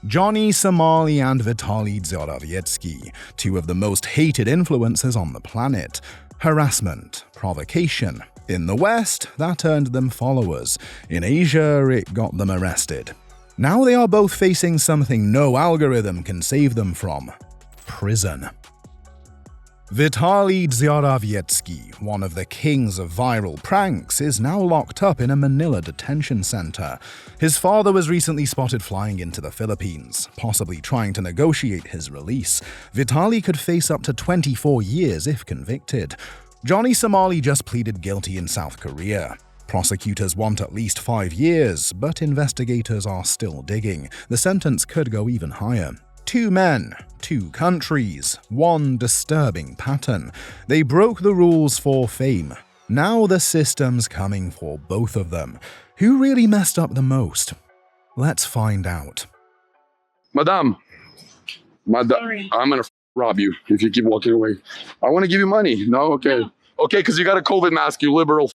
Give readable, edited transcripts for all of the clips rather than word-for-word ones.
Johnny Somali and Vitaly Zdorovetskiy, two of the most hated influencers on the planet. Harassment, provocation. In the West, that earned them followers. In Asia, it got them arrested. Now they are both facing something no algorithm can save them from: prison. Vitaly Zdorovetskiy, one of the kings of viral pranks, is now locked up in a Manila detention center. His father was recently spotted flying into the Philippines, possibly trying to negotiate his release. Vitaly could face up to 24 years if convicted. Johnny Somali just pleaded guilty in South Korea. Prosecutors want at least 5 years, but investigators are still digging. The sentence could go even higher. 2 men, 2 countries, one disturbing pattern. They broke the rules for fame. Now the system's coming for both of them. Who really messed up the most? Let's find out. Madam, Sorry. I'm gonna rob you if you keep walking away. I want to give you money. No, okay. No. Okay, because you got a COVID mask, you liberal.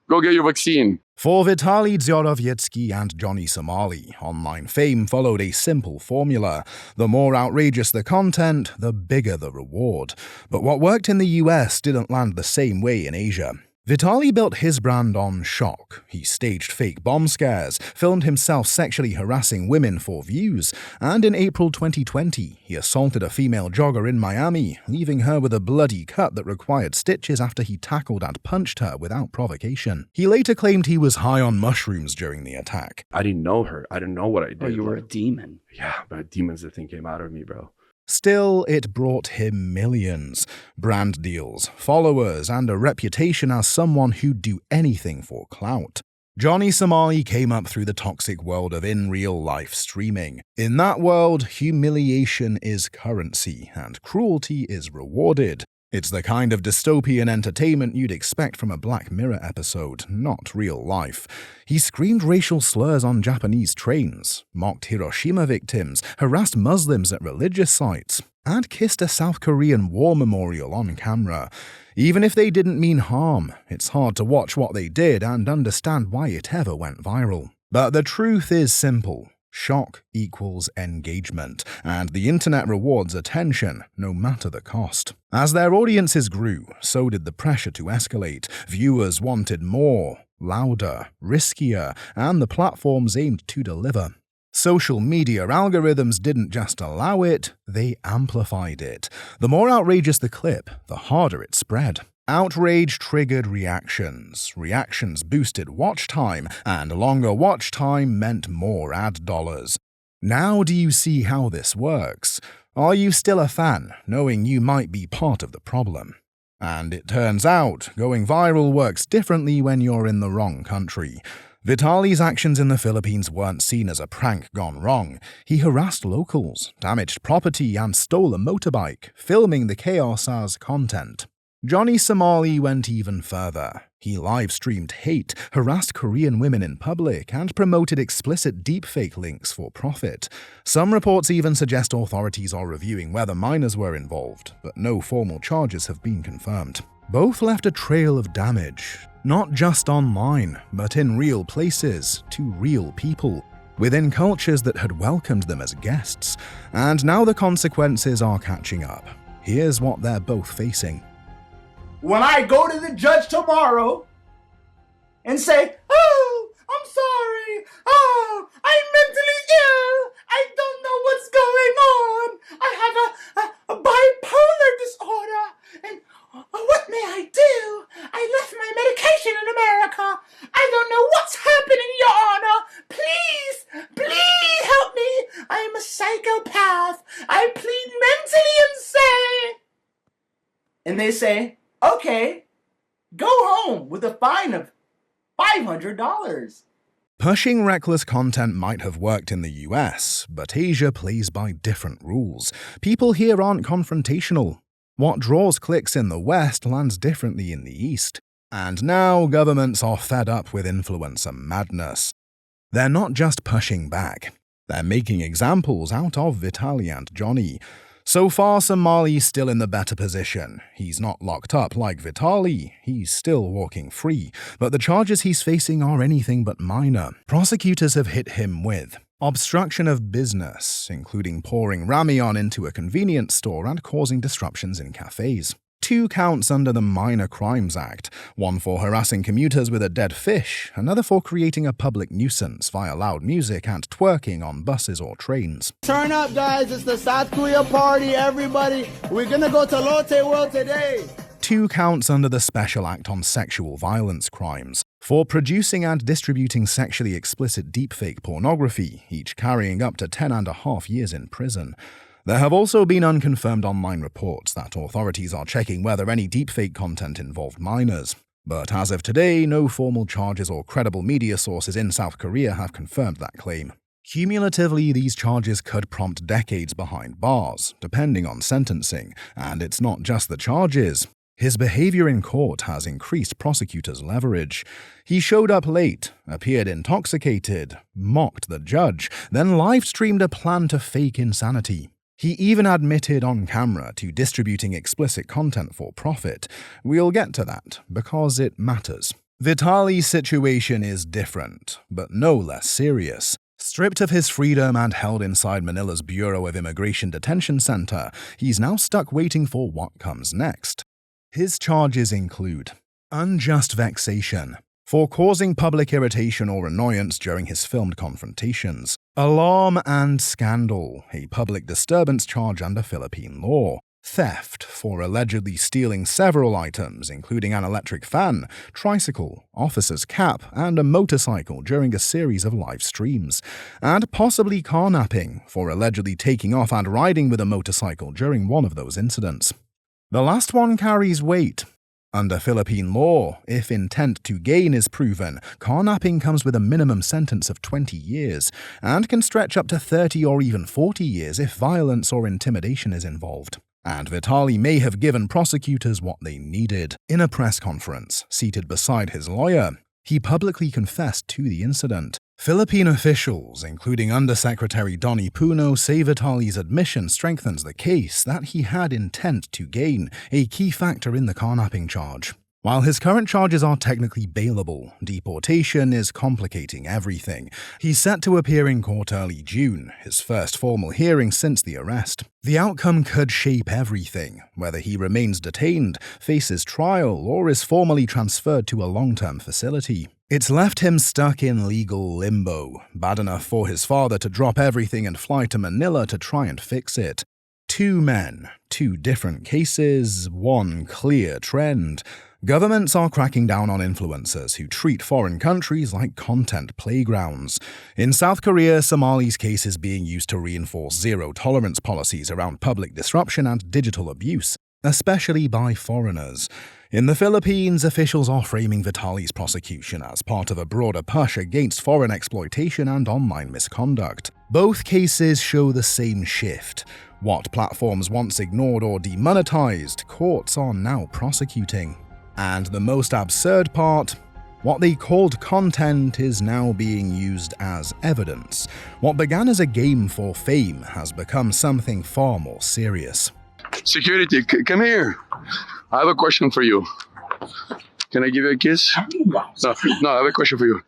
Go get your vaccine. For Vitaly Zdorovetskiy and Johnny Somali, online fame followed a simple formula. The more outrageous the content, the bigger the reward. But what worked in the US didn't land the same way in Asia. Vitaly built his brand on shock. He staged fake bomb scares, filmed himself sexually harassing women for views, and in April 2020, he assaulted a female jogger in Miami, leaving her with a bloody cut that required stitches after he tackled and punched her without provocation. He later claimed he was high on mushrooms during the attack. I didn't know her. I didn't know what I did. Oh, you were a demon. Yeah, but demons, the thing came out of me, bro. Still, it brought him millions. Brand deals, followers, and a reputation as someone who'd do anything for clout. Johnny Somali came up through the toxic world of in-real-life streaming. In that world, humiliation is currency, and cruelty is rewarded. It's the kind of dystopian entertainment you'd expect from a Black Mirror episode, not real life. He screamed racial slurs on Japanese trains, mocked Hiroshima victims, harassed Muslims at religious sites, and kissed a South Korean war memorial on camera. Even if they didn't mean harm, it's hard to watch what they did and understand why it ever went viral. But the truth is simple. Shock equals engagement, and the internet rewards attention, no matter the cost. As their audiences grew, so did the pressure to escalate. Viewers wanted more, louder, riskier, and the platforms aimed to deliver. Social media algorithms didn't just allow it, they amplified it. The more outrageous the clip, the harder it spread. Outrage triggered reactions. Reactions boosted watch time, and longer watch time meant more ad dollars. Now do you see how this works? Are you still a fan, knowing you might be part of the problem? And it turns out, going viral works differently when you're in the wrong country. Vitaly's actions in the Philippines weren't seen as a prank gone wrong. He harassed locals, damaged property, and stole a motorbike, filming the chaos as content. Johnny Somali went even further. He live-streamed hate, harassed Korean women in public, and promoted explicit deepfake links for profit. Some reports even suggest authorities are reviewing whether minors were involved, but no formal charges have been confirmed. Both left a trail of damage, not just online, but in real places, to real people, within cultures that had welcomed them as guests. And now the consequences are catching up. Here's what they're both facing. When I go to the judge tomorrow and say, "Oh, I'm sorry. Oh, I'm mentally ill. I don't know what's going on. I have a bipolar disorder. And what may I do? I left my medication in America. I don't know what's happening, Your Honor. Please help me. I am a psychopath. I plead mentally insane." And they say, "Okay, go home with a fine of $500. Pushing reckless content might have worked in the US, but Asia plays by different rules. People here aren't confrontational. What draws clicks in the West lands differently in the East. And now governments are fed up with influencer madness. They're not just pushing back. They're making examples out of Vitaly and Johnny. So far, Somali's still in the better position. He's not locked up like Vitaly. He's still walking free. But the charges he's facing are anything but minor. Prosecutors have hit him with obstruction of business, including pouring ramen into a convenience store and causing disruptions in cafes. 2 counts under the Minor Crimes Act, one for harassing commuters with a dead fish, another for creating a public nuisance via loud music and twerking on buses or trains. Turn up, guys. It's the South Korea party, everybody. We're gonna go to Lotte World today. 2 counts under the Special Act on Sexual Violence Crimes, for producing and distributing sexually explicit deepfake pornography, each carrying up to 10.5 years in prison. There have also been unconfirmed online reports that authorities are checking whether any deepfake content involved minors. But as of today, no formal charges or credible media sources in South Korea have confirmed that claim. Cumulatively, these charges could prompt decades behind bars, depending on sentencing, and it's not just the charges. His behavior in court has increased prosecutors' leverage. He showed up late, appeared intoxicated, mocked the judge, then live-streamed a plan to fake insanity. He even admitted on camera to distributing explicit content for profit. We'll get to that, because it matters. Vitaly's situation is different, but no less serious. Stripped of his freedom and held inside Manila's Bureau of Immigration Detention Center, he's now stuck waiting for what comes next. His charges include unjust vexation, for causing public irritation or annoyance during his filmed confrontations, alarm and scandal, a public disturbance charge under Philippine law, theft, for allegedly stealing several items, including an electric fan, tricycle, officer's cap, and a motorcycle during a series of live streams, and possibly carnapping, for allegedly taking off and riding with a motorcycle during one of those incidents. The last one carries weight. Under Philippine law, if intent to gain is proven, carnapping comes with a minimum sentence of 20 years and can stretch up to 30 or even 40 years if violence or intimidation is involved. And Vitaly may have given prosecutors what they needed. In a press conference, seated beside his lawyer, he publicly confessed to the incident. Philippine officials, including Undersecretary Donnie Puno, say Vitaly's admission strengthens the case that he had intent to gain, a key factor in the carnapping charge. While his current charges are technically bailable, deportation is complicating everything. He's set to appear in court early June, his first formal hearing since the arrest. The outcome could shape everything, whether he remains detained, faces trial, or is formally transferred to a long-term facility. It's left him stuck in legal limbo, bad enough for his father to drop everything and fly to Manila to try and fix it. 2 men, 2 different cases, 1 clear trend. Governments are cracking down on influencers who treat foreign countries like content playgrounds. In South Korea, Somali's case is being used to reinforce zero-tolerance policies around public disruption and digital abuse, especially by foreigners. In the Philippines, officials are framing Vitaly's prosecution as part of a broader push against foreign exploitation and online misconduct. Both cases show the same shift. What platforms once ignored or demonetized, courts are now prosecuting. And the most absurd part, what they called content is now being used as evidence. What began as a game for fame has become something far more serious. Security, come here. I have a question for you. Can I give you a kiss? No, I have a question for you.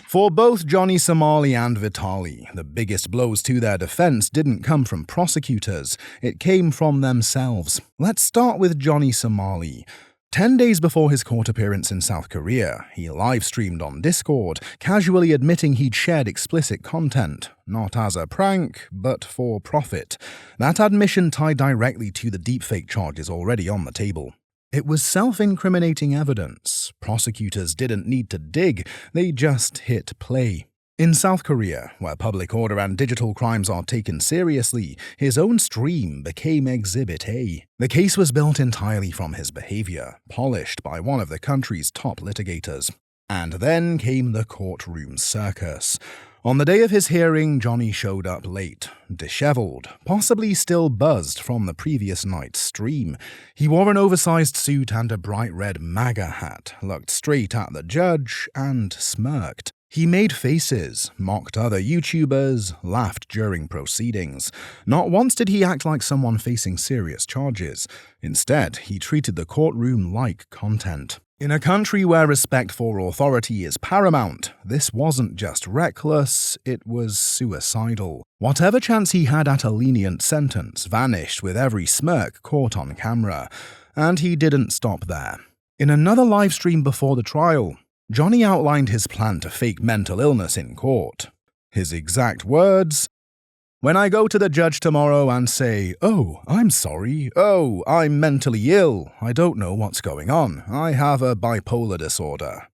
For both Johnny Somali and Vitaly, the biggest blows to their defense didn't come from prosecutors, it came from themselves. Let's start with Johnny Somali. 10 days before his court appearance in South Korea, he live-streamed on Discord, casually admitting he'd shared explicit content, not as a prank, but for profit. That admission tied directly to the deepfake charges already on the table. It was self-incriminating evidence. Prosecutors didn't need to dig, they just hit play. In South Korea, where public order and digital crimes are taken seriously, his own stream became Exhibit A. The case was built entirely from his behavior, polished by one of the country's top litigators. And then came the courtroom circus. On the day of his hearing, Johnny showed up late, disheveled, possibly still buzzed from the previous night's stream. He wore an oversized suit and a bright red MAGA hat, looked straight at the judge, and smirked. He made faces, mocked other YouTubers, laughed during proceedings. Not once did he act like someone facing serious charges. Instead, he treated the courtroom like content. In a country where respect for authority is paramount, this wasn't just reckless, it was suicidal. Whatever chance he had at a lenient sentence vanished with every smirk caught on camera. And he didn't stop there. In another livestream before the trial, Johnny outlined his plan to fake mental illness in court. His exact words: "When I go to the judge tomorrow and say, 'Oh, I'm sorry. Oh, I'm mentally ill. I don't know what's going on. I have a bipolar disorder.'"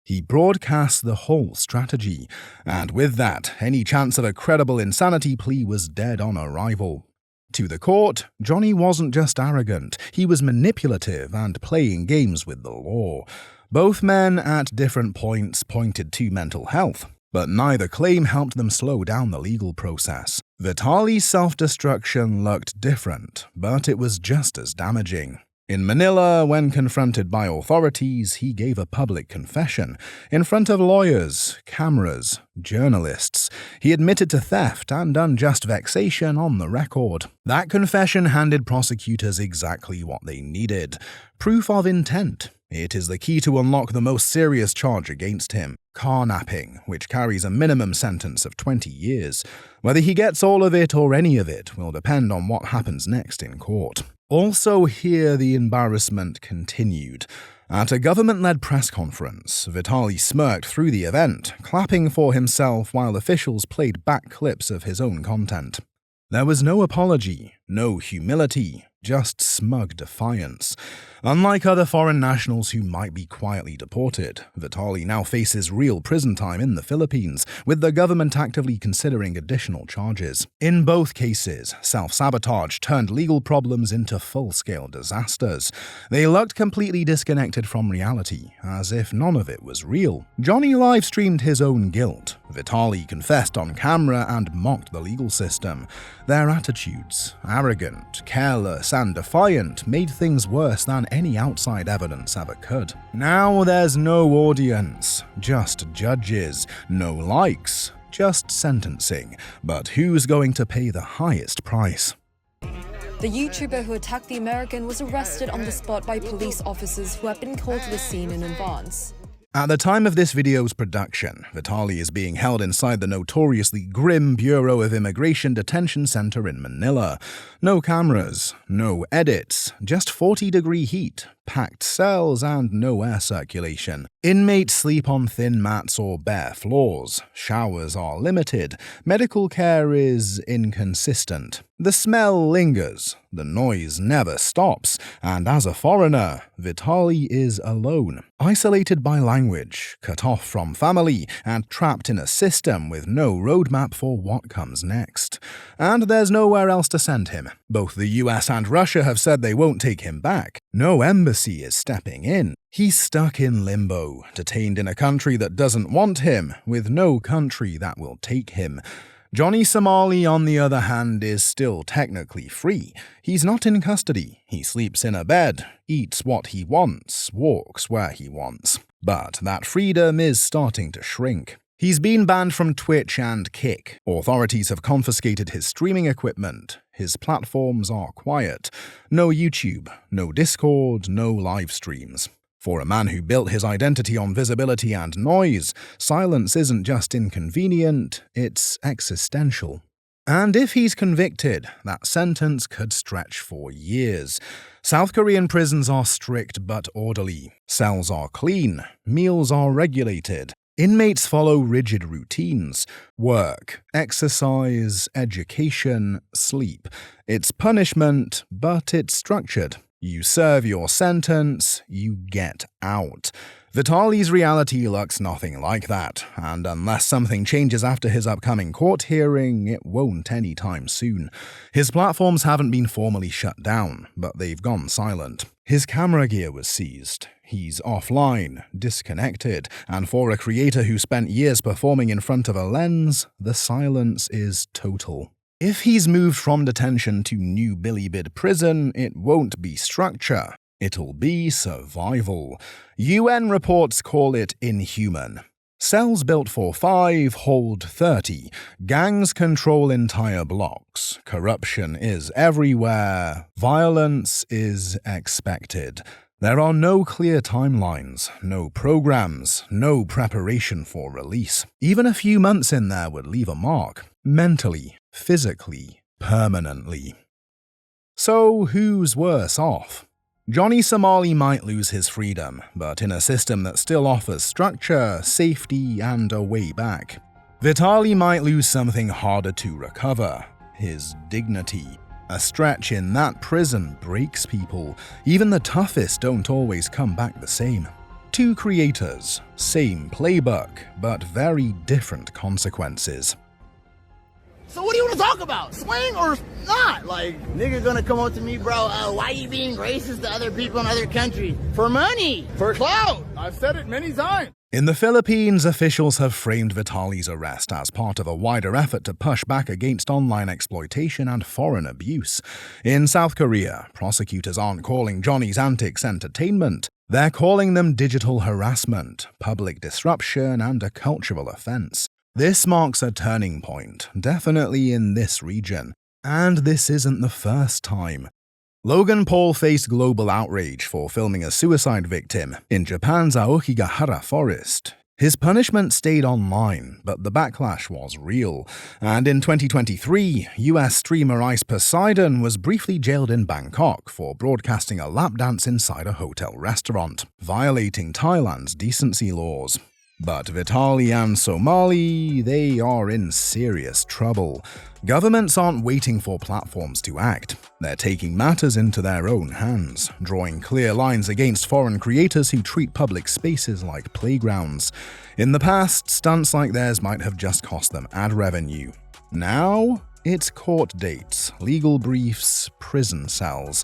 He broadcast the whole strategy, and with that, any chance of a credible insanity plea was dead on arrival. To the court, Johnny wasn't just arrogant, he was manipulative and playing games with the law. Both men at different points pointed to mental health, but neither claim helped them slow down the legal process. Vitaly's self-destruction looked different, but it was just as damaging. In Manila, when confronted by authorities, he gave a public confession. In front of lawyers, cameras, journalists, he admitted to theft and unjust vexation on the record. That confession handed prosecutors exactly what they needed: proof of intent. It is the key to unlock the most serious charge against him: carnapping, which carries a minimum sentence of 20 years. Whether he gets all of it or any of it will depend on what happens next in court. Also here, the embarrassment continued. At a government-led press conference, Vitaly smirked through the event, clapping for himself while officials played back clips of his own content. There was no apology, no humility, just smug defiance. Unlike other foreign nationals who might be quietly deported, Vitaly now faces real prison time in the Philippines, with the government actively considering additional charges. In both cases, self-sabotage turned legal problems into full-scale disasters. They looked completely disconnected from reality, as if none of it was real. Johnny live-streamed his own guilt. Vitaly confessed on camera and mocked the legal system. Their attitudes, arrogant, careless, and defiant, made things worse than any outside evidence ever could. Now there's no audience, just judges, no likes, just sentencing. But who's going to pay the highest price? The YouTuber who attacked the American was arrested on the spot by police officers who had been called to the scene in advance. At the time of this video's production, Vitaly is being held inside the notoriously grim Bureau of Immigration Detention Center in Manila. No cameras, no edits, just 40-degree heat, packed cells, and no air circulation. Inmates sleep on thin mats or bare floors. Showers are limited. Medical care is inconsistent. The smell lingers. The noise never stops. And as a foreigner, Vitaly is alone. Isolated by language, cut off from family, and trapped in a system with no roadmap for what comes next. And there's nowhere else to send him. Both the US and Russia have said they won't take him back. No embassy is stepping in. He's stuck in limbo, detained in a country that doesn't want him, with no country that will take him. Johnny Somali, on the other hand, is still technically free. He's not in custody. He sleeps in a bed, eats what he wants, walks where he wants. But that freedom is starting to shrink. He's been banned from Twitch and Kick. Authorities have confiscated his streaming equipment. His platforms are quiet. No YouTube, no Discord, no live streams. For a man who built his identity on visibility and noise, silence isn't just inconvenient, it's existential. And if he's convicted, that sentence could stretch for years. South Korean prisons are strict but orderly. Cells are clean. Meals are regulated. Inmates follow rigid routines: work, exercise, education, sleep. It's punishment, but it's structured. You serve your sentence, you get out. Vitaly's reality looks nothing like that, and unless something changes after his upcoming court hearing, it won't anytime soon. His platforms haven't been formally shut down, but they've gone silent. His camera gear was seized. He's offline, disconnected, and for a creator who spent years performing in front of a lens, the silence is total. If he's moved from detention to New Bilibid prison, it won't be structure. It'll be survival. UN reports call it inhuman. Cells built for 5 hold 30. Gangs control entire blocks. Corruption is everywhere. Violence is expected. There are no clear timelines, no programs, no preparation for release. Even a few months in there would leave a mark, mentally, physically, permanently. So who's worse off? Johnny Somali might lose his freedom, but in a system that still offers structure, safety, and a way back. Vitaly might lose something harder to recover, his dignity. A stretch in that prison breaks people. Even the toughest don't always come back the same. Two creators, same playbook, but very different consequences. So what do you want to talk about? Swing or not? Like, nigga gonna come up to me, bro, why you being racist to other people in other countries? For money, for clout. I've said it many times. In the Philippines, officials have framed Vitaly's arrest as part of a wider effort to push back against online exploitation and foreign abuse. In South Korea, prosecutors aren't calling Johnny's antics entertainment. They're calling them digital harassment, public disruption, and a cultural offense. This marks a turning point, definitely in this region. And this isn't the first time. Logan Paul faced global outrage for filming a suicide victim in Japan's Aokigahara forest. His punishment stayed online, but the backlash was real. And in 2023, US streamer Ice Poseidon was briefly jailed in Bangkok for broadcasting a lap dance inside a hotel restaurant, violating Thailand's decency laws. But Vitaly and Somali, they are in serious trouble. Governments aren't waiting for platforms to act. They're taking matters into their own hands, drawing clear lines against foreign creators who treat public spaces like playgrounds. In the past, stunts like theirs might have just cost them ad revenue. Now, it's court dates, legal briefs, prison cells.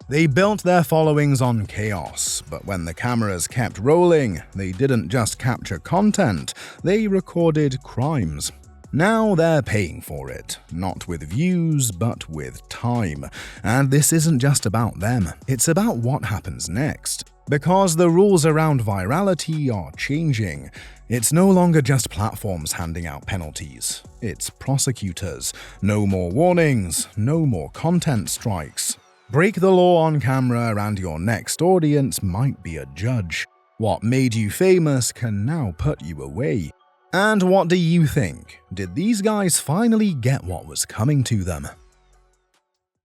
They built their followings on chaos, but when the cameras kept rolling, they didn't just capture content, they recorded crimes. Now they're paying for it, not with views, but with time. And this isn't just about them, it's about what happens next. Because the rules around virality are changing. It's no longer just platforms handing out penalties. It's prosecutors. No more warnings, no more content strikes. Break the law on camera and your next audience might be a judge. What made you famous can now put you away. And what do you think? Did these guys finally get what was coming to them?